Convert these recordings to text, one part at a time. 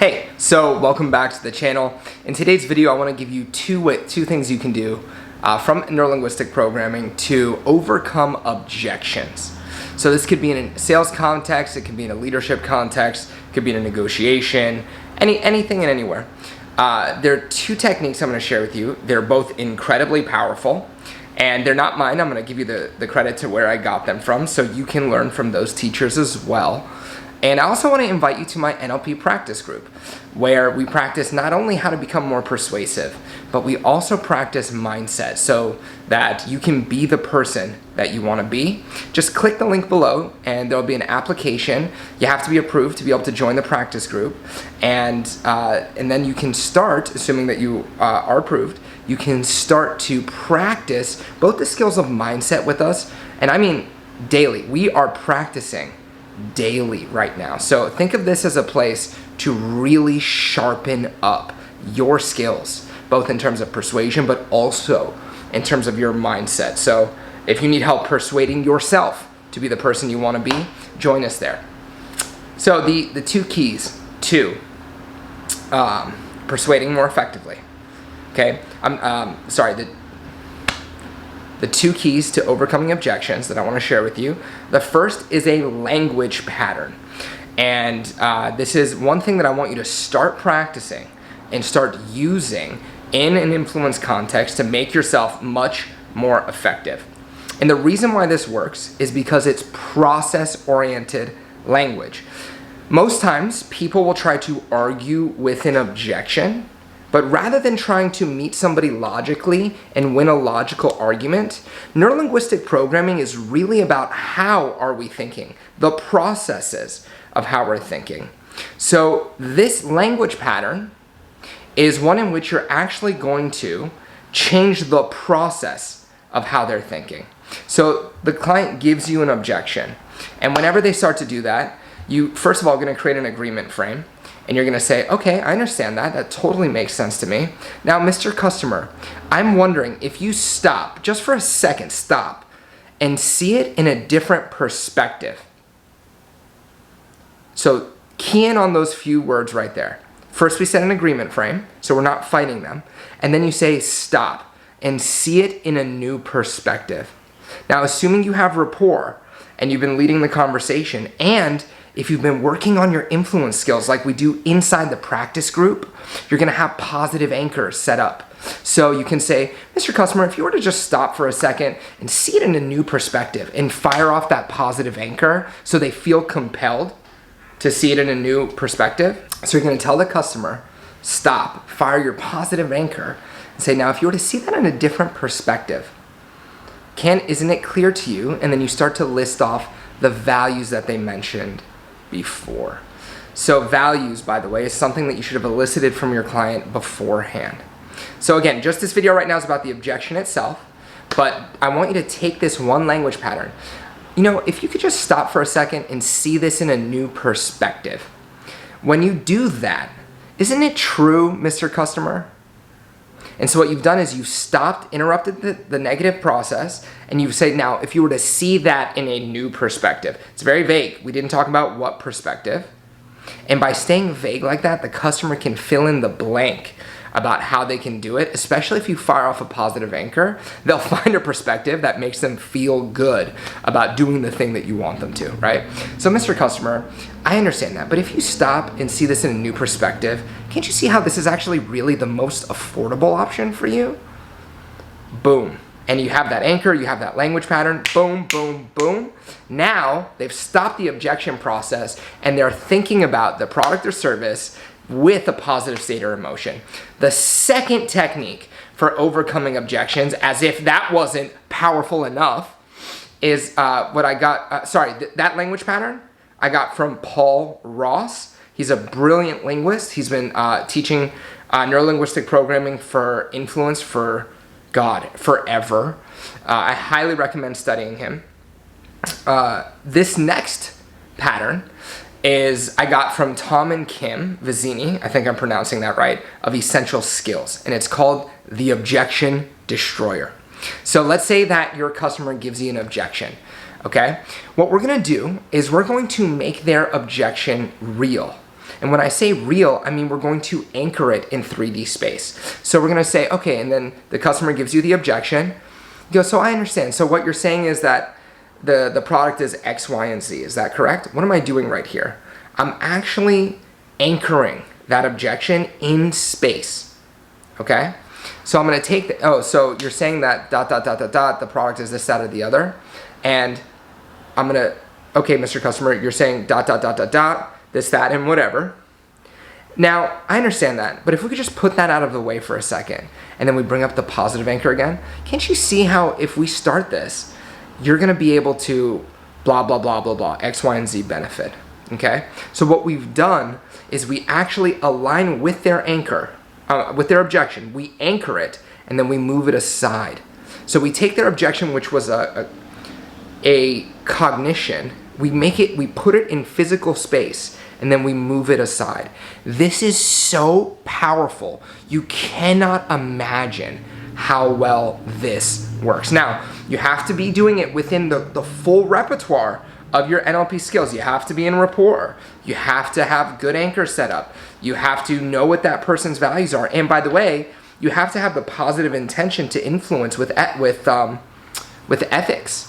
Hey, so welcome back to the channel. In today's video, I want to give you two things you can do from neurolinguistic programming to overcome objections. So this could be in a sales context, it could be in a leadership context, it could be in a negotiation, anything and anywhere. There are two techniques I'm going to share with you. They're both incredibly powerful, and they're not mine. I'm going to give you the credit to where I got them from, so you can learn from those teachers as well. And I also want to invite you to my NLP practice group, where we practice not only how to become more persuasive, but we also practice mindset so that you can be the person that you want to be. Just click the link below and there'll be an application. You have to be approved to be able to join the practice group. And then you can start, assuming that you are approved, you can start to practice both the skills of mindset with us, and I mean daily. We are practicing daily right now. So think of this as a place to really sharpen up your skills, both in terms of persuasion, but also in terms of your mindset. So if you need help persuading yourself to be the person you want to be, join us there. So the two keys to persuading more effectively. Okay, the two keys to overcoming objections that I want to share with you. The first is a language pattern. And this is one thing that I want you to start practicing and start using in an influence context to make yourself much more effective. And the reason why this works is because it's process-oriented language. Most times, people will try to argue with an objection, but rather than trying to meet somebody logically and win a logical argument, neurolinguistic programming is really about how are we thinking, the processes of how we're thinking. So this language pattern is one in which you're actually going to change the process of how they're thinking. So the client gives you an objection, and whenever they start to do that, you first of all are going to create an agreement frame. And you're going to say, okay, I understand that. That totally makes sense to me. Now, Mr. Customer, I'm wondering if you stop, just for a second, stop, and see it in a different perspective. So key in on those few words right there. First, we set an agreement frame, so we're not fighting them. And then you say, stop, and see it in a new perspective. Now, assuming you have rapport, and you've been leading the conversation, and if you've been working on your influence skills like we do inside the practice group, you're going to have positive anchors set up. So you can say, Mr. Customer, if you were to just stop for a second and see it in a new perspective and fire off that positive anchor so they feel compelled to see it in a new perspective. So you're going to tell the customer, stop, fire your positive anchor, and say, now if you were to see that in a different perspective, isn't it clear to you? And then you start to list off the values that they mentioned before. So values, by the way, is something that you should have elicited from your client beforehand. So again, just this video right now is about the objection itself, but I want you to take this one language pattern. You know, if you could just stop for a second and see this in a new perspective. When you do that, isn't it true, Mr. Customer? And so what you've done is you've stopped, interrupted the negative process, and you say, now, if you were to see that in a new perspective, it's very vague. We didn't talk about what perspective. And by staying vague like that, the customer can fill in the blank about how they can do it, especially if you fire off a positive anchor. They'll find a perspective that makes them feel good about doing the thing that you want them to, right? So, Mr. Customer, I understand that, but if you stop and see this in a new perspective, can't you see how this is actually really the most affordable option for you? Boom. And you have that anchor, you have that language pattern, boom, boom, boom. Now, they've stopped the objection process and they're thinking about the product or service with a positive state or emotion. The second technique for overcoming objections, as if that wasn't powerful enough, is what I got, that language pattern I got from Paul Ross. He's a brilliant linguist. He's been teaching neurolinguistic programming for influence for, forever. I highly recommend studying him. This next pattern is I got from Tom and Kim Vizzini, I think I'm pronouncing that right, of Essential Skills, and it's called the Objection Destroyer. So let's say that your customer gives you an objection, okay? What we're gonna do is we're going to make their objection real. And when I say real, I mean we're going to anchor it in 3D space. So we're going to say, okay, and then the customer gives you the objection. You go, so I understand. So what you're saying is that the product is X, Y, and Z. Is that correct? What am I doing right here? I'm actually anchoring that objection in space. Okay? So I'm going to take the, so you're saying that ... the product is this, that, or the other. And I'm going to, okay, Mr. Customer, you're saying ... this, that, and whatever. Now, I understand that, but if we could just put that out of the way for a second, and then we bring up the positive anchor again, can't you see how if we start this, you're going to be able to blah, blah, blah, blah, blah, X, Y, and Z benefit, okay? So what we've done is we actually align with their anchor, with their objection. We anchor it, and then we move it aside. So we take their objection, which was a cognition, we put it in physical space, and then we move it aside. This is so powerful. You cannot imagine how well this works. Now, you have to be doing it within the full repertoire of your NLP skills. You have to be in rapport. You have to have good anchor setup. You have to know what that person's values are. And by the way, you have to have the positive intention to influence with ethics,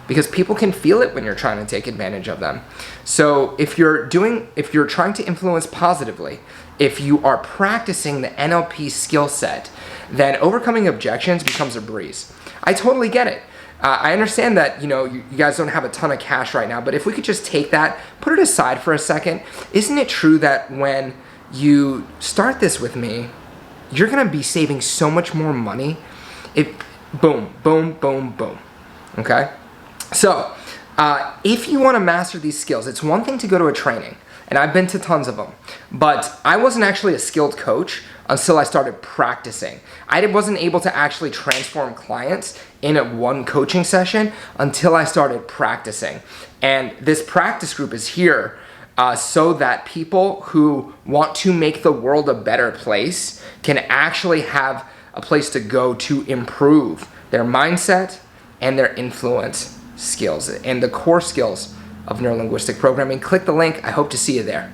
because people can feel it when you're trying to take advantage of them. So if you're trying to influence positively, if you are practicing the NLP skill set, then overcoming objections becomes a breeze. I totally get it. I understand that, you guys don't have a ton of cash right now, but if we could just take that, put it aside for a second. Isn't it true that when you start this with me, you're gonna be saving so much more money? Boom, boom, boom, boom, okay? So, if you want to master these skills, it's one thing to go to a training, and I've been to tons of them, but I wasn't actually a skilled coach until I started practicing. I wasn't able to actually transform clients in one coaching session until I started practicing. And this practice group is here so that people who want to make the world a better place can actually have a place to go to improve their mindset and their influence skills and the core skills of neurolinguistic programming. Click the link. I hope to see you there.